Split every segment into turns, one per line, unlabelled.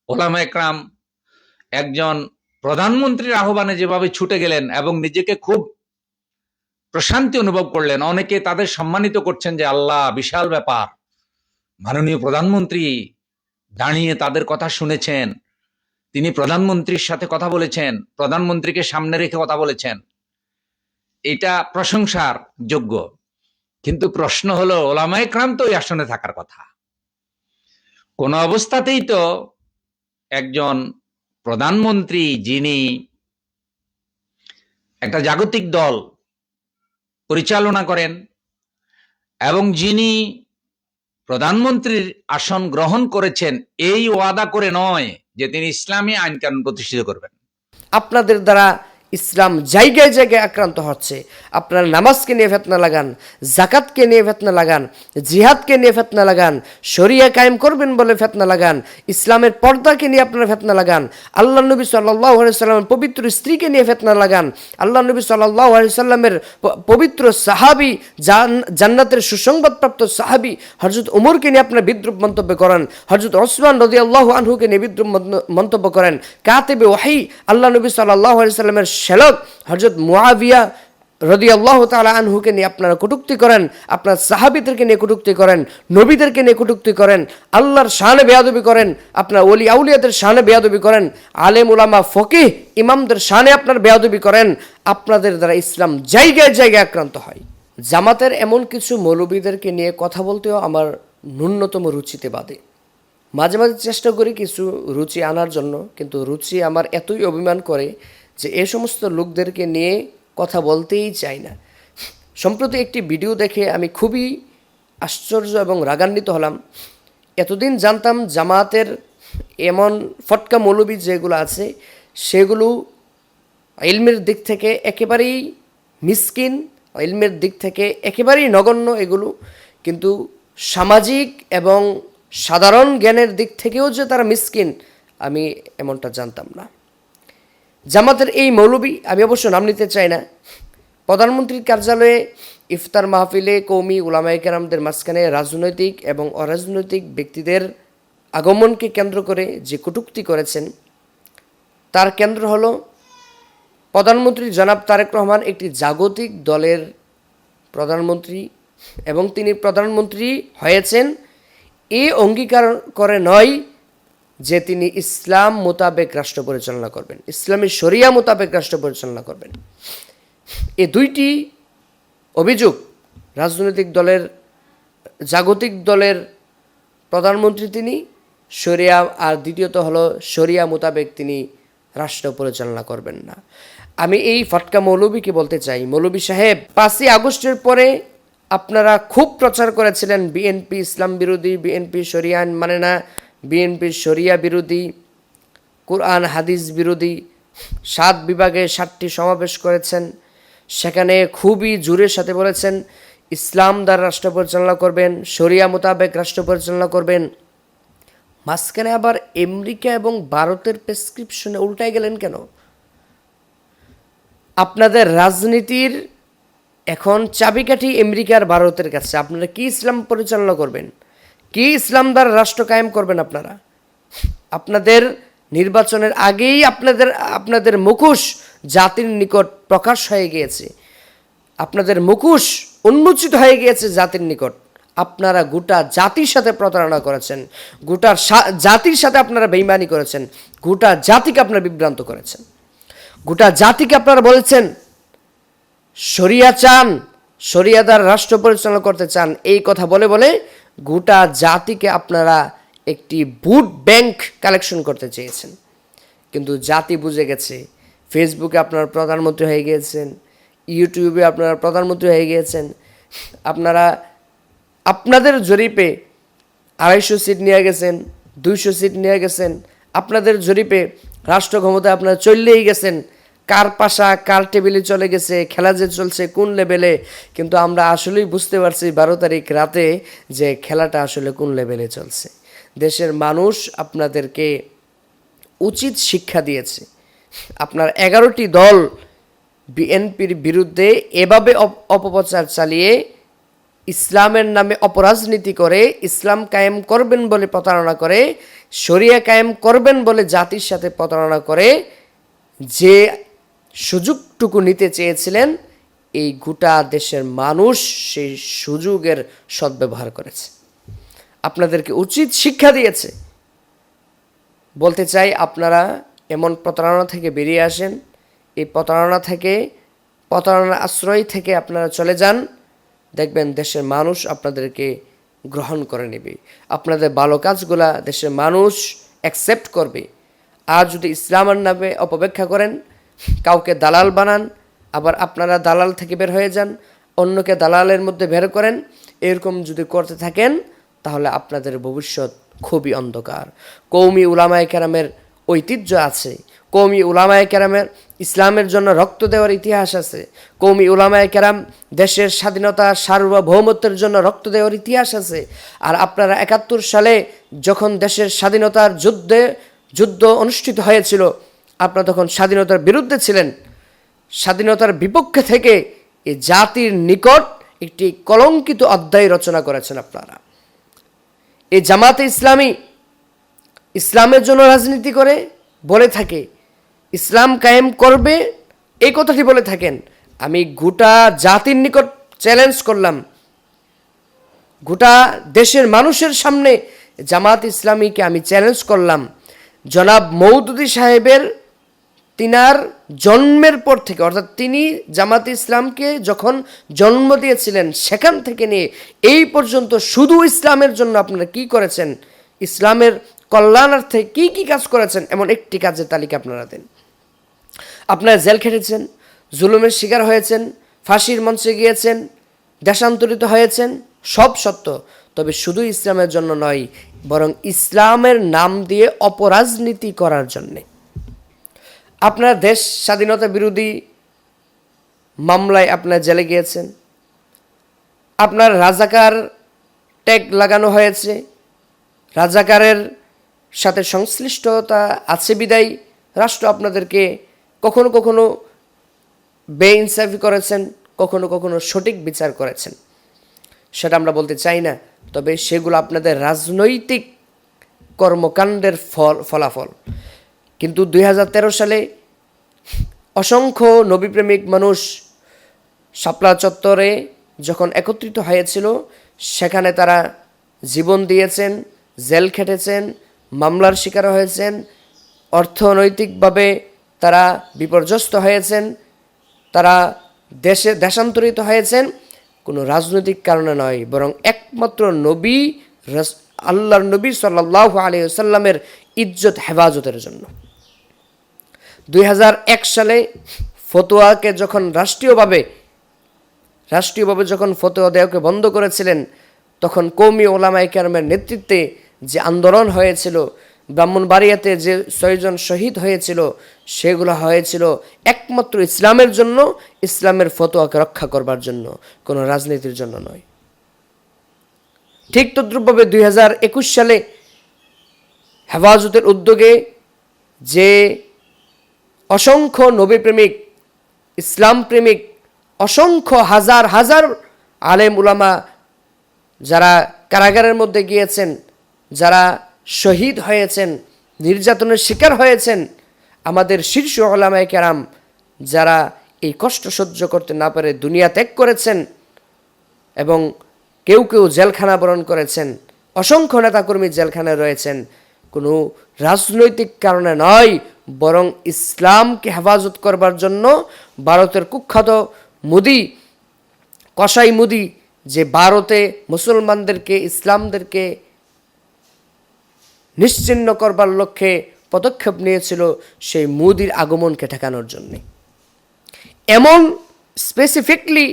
ওলামা একরাম একজন প্রধানমন্ত্রীর আহ্বানে যেভাবে ছুটে গেলেন এবং নিজেকে খুব প্রশান্তি অনুভব করলেন, অনেকে তাদের সম্মানিত করছেন যে আল্লাহ, বিশাল ব্যাপার, মাননীয় প্রধানমন্ত্রী দাঁড়িয়ে তাদের কথা শুনেছেন, তিনি প্রধানমন্ত্রীর সাথে কথা বলেছেন, প্রধানমন্ত্রীকে সামনে রেখে কথা বলেছেন, এটা প্রশংসার যোগ্য। কিন্তু প্রশ্ন হলো, ওলামা একরাম তো ওই আসনে থাকার কথা, কোন অবস্থাতেই তো একজন প্রধানমন্ত্রী যিনি একটা জাগতিক দল পরিচালনা করেন এবং যিনি প্রধানমন্ত্রীর আসন গ্রহণ করেছেন, এই ওয়াদা করে নয় যে তিনি ইসলামী আইন কানুন প্রতিষ্ঠিত করবেন।
আপনাদের দ্বারা ইসলাম জায়গায় জায়গায় আক্রান্ত হচ্ছে। আপনারা নামাজকে নিয়ে ফেতনা লাগান, জাকাতকে নিয়ে ফেতনা লাগান, জিহাদকে নিয়ে ফেতনা লাগান, শরিয়া কায়েম করবেন বলে ফেতনা লাগান, ইসলামের পর্দাকে নিয়ে আপনারা ফেতনা লাগান, আল্লাহ নবী সাল্লাল্লাহু আলাইহি সাল্লামের পবিত্র স্ত্রীকে নিয়ে ফেতনা লাগান, আল্লাহ নবী সাল্লাল্লাহু আলাইহি সাল্লামের পবিত্র সাহাবী, জান্নাতের সুসংবাদপ্রাপ্ত সাহাবী হযরত ওমরকে নিয়ে আপনারা বিদ্রূপ মন্তব্য করেন, হযরত ওসমান রাদিয়াল্লাহু আনহুকে নিয়ে বিদ্রূপ মন্তব্য করেন, কাতিবে ওয়াহী আল্লাহ নবী সাল্লাল্লাহু আলাইহি সাল্লামের শ্যালক হযরত মুআবিয়া রাদিয়াল্লাহু তাআলা আনহুকে নিয়ে আপনারা কটূক্তি করেন, আপনার সাহাবীদেরকে নিয়ে কটূক্তি করেন, নবীদেরকে নিয়ে কটূক্তি করেন, আল্লাহর শানে বেয়াদবি করেন, আপনার ওলি আউলিয়াদের শানে বেয়াদবি করেন, আলেম উলামা ফকিহ ইমামদের শানে আপনার বেয়াদবি করেন। আপনাদের দ্বারা ইসলাম জায়গায় জায়গায় আক্রান্ত হয়। জামাতের এমন কিছু মৌলবীদেরকে নিয়ে কথা বলতেও আমার ন্যূনতম রুচিতে বাধে। মাঝে মাঝে চেষ্টা করি কিছু রুচি আনার জন্য, কিন্তু রুচি আমার এতই অভিমান করে যে এ সমস্ত লোকদেরকে নিয়ে কথা বলতেই চাই না। সম্প্রতি একটি ভিডিও দেখে আমি খুবই আশ্চর্য এবং রাগান্বিত হলাম। এতদিন জানতাম জামাতের এমন ফটকা মৌলবী যেগুলো আছে সেগুলো ইলমের দিক থেকে একেবারেই মিসকিন, ইলমের দিক থেকে একেবারেই নগণ্য এগুলো, কিন্তু সামাজিক এবং সাধারণ জ্ঞানের দিক থেকেও যে তারা মিসকিন, আমি এমনটা জানতাম না। জামাতের এই মৌলবী, আমি অবশ্য নাম নিতে চাই না, প্রধানমন্ত্রীর কার্যালয়ে ইফতার মাহফিলে কওমি উলামায়ে কেরামদের মাঝখানে রাজনৈতিক এবং অরাজনৈতিক ব্যক্তিদের আগমনকে কেন্দ্র করে যে কটূক্তি করেছেন, তার কেন্দ্র হলো প্রধানমন্ত্রী জনাব তারেক রহমান একটি জাগতিক দলের প্রধানমন্ত্রী এবং তিনি প্রধানমন্ত্রী হয়েছেন এই অঙ্গীকার করে নয় যে তিনি ইসলাম মোতাবেক রাষ্ট্র পরিচালনা করবেন, ইসলামী শরিয়া মোতাবেক রাষ্ট্র পরিচালনা করবেন। এই দুইটি অভিযোগ, রাজনৈতিক দলের, জাগতিক দলের প্রধানমন্ত্রী তিনি শরিয়া, আর দ্বিতীয়ত হলো শরিয়া মোতাবেক তিনি রাষ্ট্র পরিচালনা করবেন না। আমি এই ফটকা মৌলবীকে বলতে চাই, মৌলবী সাহেব, 5ই আগস্টের পরে আপনারা খুব প্রচার করেছিলেন বিএনপি ইসলাম বিরোধী, বিএনপি শরিয়া আইন মানে না, বিএনপি শরিয়া বিরোধী, কোরআন হাদিস বিরোধী। 7 বিভাগে 7টি সমাবেশ করেছেন, সেখানে খুবই জোরের সাথে বলেছেন ইসলাম দ্বারা রাষ্ট্র পরিচালনা করবেন, শরিয়া মোতাবেক রাষ্ট্র পরিচালনা করবেন। মাঝখানে আবার আমেরিকা এবং ভারতের প্রেসক্রিপশনে উল্টায় গেলেন কেন? আপনাদের রাজনীতির এখন চাবিকাঠি আমেরিকার ভারতের কাছে। আপনারা কি ইসলাম পরিচালনা করবেন, কি ইসলাম দ্বারা রাষ্ট্র কায়েম করবেন? আপনাদের নির্বাচনের আগেই আপনাদের মুখোশ জাতির নিকট প্রকাশ হয়ে গিয়েছে, আপনাদের মুখোশ উন্মোচিত হয়ে গিয়েছে জাতির নিকট। আপনারা গোটা জাতির সাথে প্রতারণা করেছেন, গোটা জাতির সাথে আপনারা বেঈমানি করেছেন, গোটা জাতিকে আপনারা বিভ্রান্ত করেছেন, গোটা জাতিকে আপনারা বলেছেন শরিয়া চান, শরিয়া দ্বারা রাষ্ট্র পরিচালনা করতে চান। এই কথা বলে বলে গোটা জাতিকে আপনারা একটি ভোট ব্যাংক কালেকশন করতে চেয়েছেন। কিন্তু জাতি বুঝে গেছে, ফেসবুকে আপনারা প্রধানমন্ত্রী হয়ে গিয়েছেন, ইউটিউবে আপনারা প্রধানমন্ত্রী হয়ে গিয়েছেন, আপনারা আপনাদের জরিপে 250 সিট নিয়ে গেছেন, 200 সিট নিয়ে গেছেন, আপনাদের জরিপে রাষ্ট্র ক্ষমতায় আপনারা চললেই গেছেন। কার পাশা কার টেবিলে চলে গেছে, খেলা যে চলছে কোন লেভেলে, কিন্তু আমরা আসলেই বুঝতে পারছি 12 তারিখ রাতে যে খেলাটা আসলে কোন লেভেলে চলছে। দেশের মানুষ আপনাদেরকে উচিত শিক্ষা দিয়েছে। আপনার 11টি দল বিএনপির বিরুদ্ধে এভাবে অপপ্রচার চালিয়ে ইসলামের নামে অপরাজনীতি করে, ইসলাম কায়েম করবেন বলে প্রতারণা করে, শরিয়া কায়েম করবেন বলে জাতির সাথে প্রতারণা করে যে সুযোগটুকু নিতে চেয়েছিলেন, এই গোটা দেশের মানুষ সেই সুযোগের সদ্ব্যবহার করেছে। আপনাদেরকে উচিত শিক্ষা দিয়েছে। বলতে চাই, আপনারা এমন প্রতারণা থেকে বেরিয়ে আসেন। এই প্রতারণার আশ্রয় থেকে আপনারা চলে যান। দেখবেন দেশের মানুষ আপনাদেরকে গ্রহণ করে নেবে, আপনাদের ভালো কাজগুলা দেশের মানুষ অ্যাকসেপ্ট করবে। আর যদি ইসলামের নামে অপব্যাখ্যা করেন, কাউকে দালাল বানান, আবার আপনারা দালাল থেকে বের হয়ে যান, অন্যকে দালালের মধ্যে বের করেন, এরকম যদি করতে থাকেন তাহলে আপনাদের ভবিষ্যৎ খুবই অন্ধকার। কওমি উলামায়ে কেরামের ঐতিহ্য আছে, কওমি উলামায়ে কেরামের ইসলামের জন্য রক্ত দেওয়ার ইতিহাস আছে, কওমি উলামায়ে কেরাম দেশের স্বাধীনতা সার্বভৌমত্বের জন্য রক্ত দেওয়ার ইতিহাস আছে। আর আপনারা ৭১ সালে যখন দেশের স্বাধীনতার যুদ্ধ অনুষ্ঠিত হয়েছিল, আপনারা তখন স্বাধীনতার বিরুদ্ধে ছিলেন। স্বাধীনতার বিপক্ষে থেকে এই জাতির নিকট একটি কলঙ্কিত অধ্যায় রচনা করেছেন আপনারা। এই জামাতে ইসলামী ইসলামের জন্য রাজনীতি করে বলে থাকে, ইসলাম কায়েম করবে, এই কথাটি বলে থাকেন। আমি গোটা জাতির নিকট চ্যালেঞ্জ করলাম, গোটা দেশের মানুষের সামনে জামাত ইসলামীকে আমি চ্যালেঞ্জ করলাম, জনাব মওদুদী সাহেবের তিনার জন্মের পর থেকে, অর্থাৎ তিনি জামাত ইসলামকে যখন জন্ম দিয়েছিলেন সেখান থেকে নিয়ে এই পর্যন্ত শুধু ইসলামের জন্য আপনারা কি করেছেন, ইসলামের কল্যাণার্থে কি কি কাজ করেছেন, এমন একটি কাজের তালিকা আপনারা দেন। আপনারা জেল খেটেছেন, জুলুমের শিকার হয়েছেন, ফাঁসির মঞ্চে গিয়েছেন, দেশান্তরিত হয়েছেন, সব সত্য। তবে শুধু ইসলামের জন্য নয়, বরং ইসলামের নাম দিয়ে অপরাজনীতি করার জন্যে। আপনার দেশ স্বাধীনতা বিরোধী মামলায় আপনার জেলে গিয়েছেন, আপনার রাজাকার ট্যাগ লাগানো হয়েছে, রাজাকারের সাথে সংশ্লিষ্টতা আছে বিদায় রাষ্ট্র আপনাদেরকে কখনো কখনো বেইনসাফি করেছেন, কখনো কখনো সঠিক বিচার করেছেন, সেটা আমরা বলতে চাই না। তবে সেগুলো আপনাদের রাজনৈতিক কর্মকাণ্ডের ফলাফল। কিন্তু ২০১৩ সালে অসংখ্য নবীপ্রেমিক মানুষ শাপলা চত্বরে যখন একত্রিত হয়েছিল, সেখানে তারা জীবন দিয়েছেন, জেল খেটেছেন, মামলার শিকার হয়েছেন, অর্থনৈতিকভাবে তারা বিপর্যস্ত হয়েছেন, তারা দেশান্তরিত হয়েছেন কোনো রাজনৈতিক কারণে নয়, বরং একমাত্র আল্লাহর নবী সাল্লাল্লাহু আলাইহি ওয়াসাল্লামের ইজ্জত হেফাজতের জন্য। ২০০১ সালে ফতোয়াকে যখন রাষ্ট্রীয়ভাবে যখন ফতোয়া দেওয়াকে বন্ধ করেছিলেন, তখন কওমি উলামায়ে কেরামের নেতৃত্বে যে আন্দোলন হয়েছিল, ব্রাহ্মণবাড়িয়াতে যে ৬ জন শহীদ হয়েছিল, সেগুলো হয়েছিল একমাত্র ইসলামের জন্য, ইসলামের ফতোয়াকে রক্ষা করবার জন্য, কোনো রাজনীতির জন্য নয়। ঠিক তদ্রূপভাবে ২০২১ সালে হেফাজতের উদ্যোগে যে অসংখ্য নবীপ্রেমিক, ইসলাম প্রেমিক, অসংখ্য হাজার হাজার আলেম উলামা যারা কারাগারের মধ্যে গিয়েছেন, যারা শহীদ হয়েছেন, নির্যাতনের শিকার হয়েছেন, আমাদের শীর্ষ উলামায়ে কেরাম যারা এই কষ্ট সহ্য করতে না পারে দুনিয়া ত্যাগ করেছেন এবং কেউ কেউ জেলখানা বরণ করেছেন, অসংখ্য নেতাকর্মী জেলখানায় রয়েছেন, কোনো রাজনৈতিক কারণে নয়, বরং ইসলামকে হেফাজত করবার জন্য ভারতের কুখ্যাত কসাই মোদি যে ভারতে মুসলমানদেরকে, ইসলামদেরকে নিশ্চিহ্ন করবার লক্ষ্যে পদক্ষেপ নিয়েছিল, সেই মোদির আগমনকে ঠেকানোর জন্যে। এমন স্পেসিফিকলি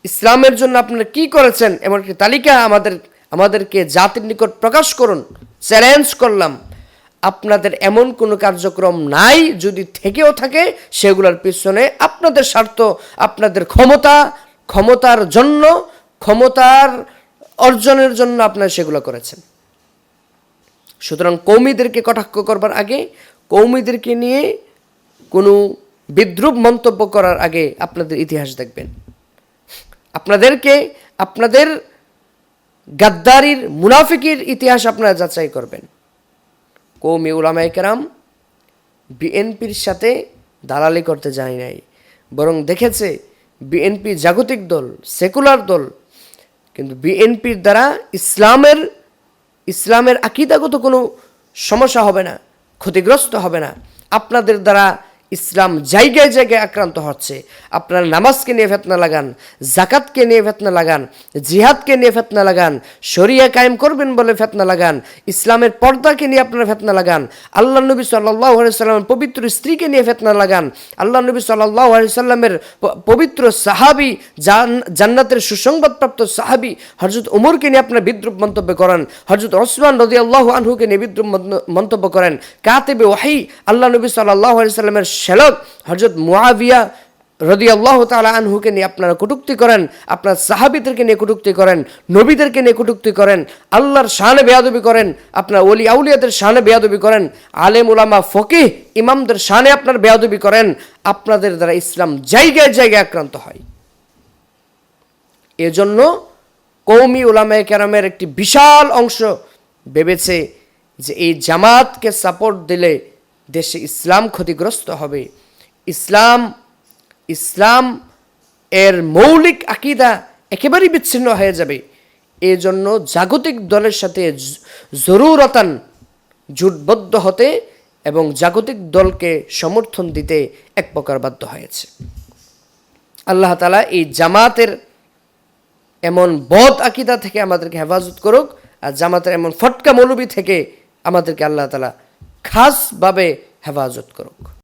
ইসলামের জন্য আপনারা কি করেছেন এমন একটি তালিকা আমাদেরকে জাতির নিকট প্রকাশ করুন। চ্যালেঞ্জ করলাম, আপনাদের এমন কোনো কার্যক্রম নাই, যদি থেকেও থাকে সেগুলোর পিছনে আপনাদের স্বার্থ, আপনাদের ক্ষমতার জন্য, ক্ষমতার অর্জনের জন্য আপনারা সেগুলো করেছেন। সুতরাং কওমিদেরকে কটাক্ষ করবার আগে, কওমিদেরকে নিয়ে কোনো বিদ্রূপ মন্তব্য করার আগে আপনাদের ইতিহাস দেখবেন। আপনাদের গাদ্দারির, মুনাফিকির ইতিহাস আপনারা যাচাই করবেন। কওমি উলামায়ে কেরাম বিএনপির সাথে দালালি করতে যায় নাই, বরং দেখেছে বিএনপি জাগতিক দল, সেকুলার দল, কিন্তু বিএনপির দ্বারা ইসলামের আকীদাগত কোনো সমস্যা হবে না, ক্ষতিগ্রস্ত হবে না। আপনাদের দ্বারা ইসলাম জায়গায় জায়গায় আক্রান্ত হচ্ছে। আপনারা নামাজকে নিয়ে ফিতনা লাগান, যাকাতকে নিয়ে ফিতনা লাগান, জিহাদকে নিয়ে ফিতনা লাগান, শরিয়া কায়েম করবেন বলে ফিতনা লাগান, ইসলামের পর্দাকে নিয়ে আপনারা ফিতনা লাগান, আল্লাহ নবী সাল্লাল্লাহু আলাইহি সাল্লামের পবিত্র স্ত্রীকে নিয়ে ফিতনা লাগান, আল্লাহ নবী সাল্লাল্লাহু আলাইহি সাল্লামের পবিত্র সাহাবী, জান্নাতের সুসংবাদপ্রাপ্ত সাহাবী হযরত ওমরকে নিয়ে আপনারা বিদ্রূপ মন্তব্য করেন, হযরত ওসমান রাদিয়াল্লাহু আনহুকে নিয়ে বিদ্রূপ মন্তব্য করেন, কাতিবে ওহী আল্লাহ নবী সাল্লাল্লাহু আলাইহি সাল্লামের শ্যালক হযরত মুআবিয়া রাদিয়াল্লাহু তাআলা আনহুকে নিয়ে আপনারা কটূক্তি করেন, আপনার সাহাবীদেরকে নিয়ে কটূক্তি করেন, নবীদেরকে নিয়ে কটূক্তি করেন, আল্লাহর শানে বেয়াদবি করেন, আপনার ওলি আউলিয়াদের শানে বেয়াদবি করেন, আলেম উলামা ফকিহ ইমামদের শানে আপনার বেয়াদবি করেন। আপনাদের দ্বারা ইসলাম জায়গায় জায়গায় আক্রান্ত হয়। এজন্য কওমি উলামায়ে কেরামের একটি বিশাল অংশ ভেবেছে যে এই জামাতকে সাপোর্ট দিলে দেশে ইসলাম ক্ষতিগ্রস্ত হবে, ইসলাম এর মৌলিক আকীদা একেবারেই বিচ্ছিন্ন হয়ে যাবে। এই জন্য জাগতিক দলের সাথে জরুরতান জোটবদ্ধ হতে এবং জাগতিক দলকে সমর্থন দিতে এক প্রকার বাধ্য হয়েছে। আল্লাহ তাআলা এই জামাতের এমন বদ আকীদা থেকে আমাদেরকে হেফাজত করুক, আর জামাতের এমন ফটকা মৌলবী থেকে আমাদেরকে আল্লাহ তাআলা খাসভাবে হেফাজত করুক।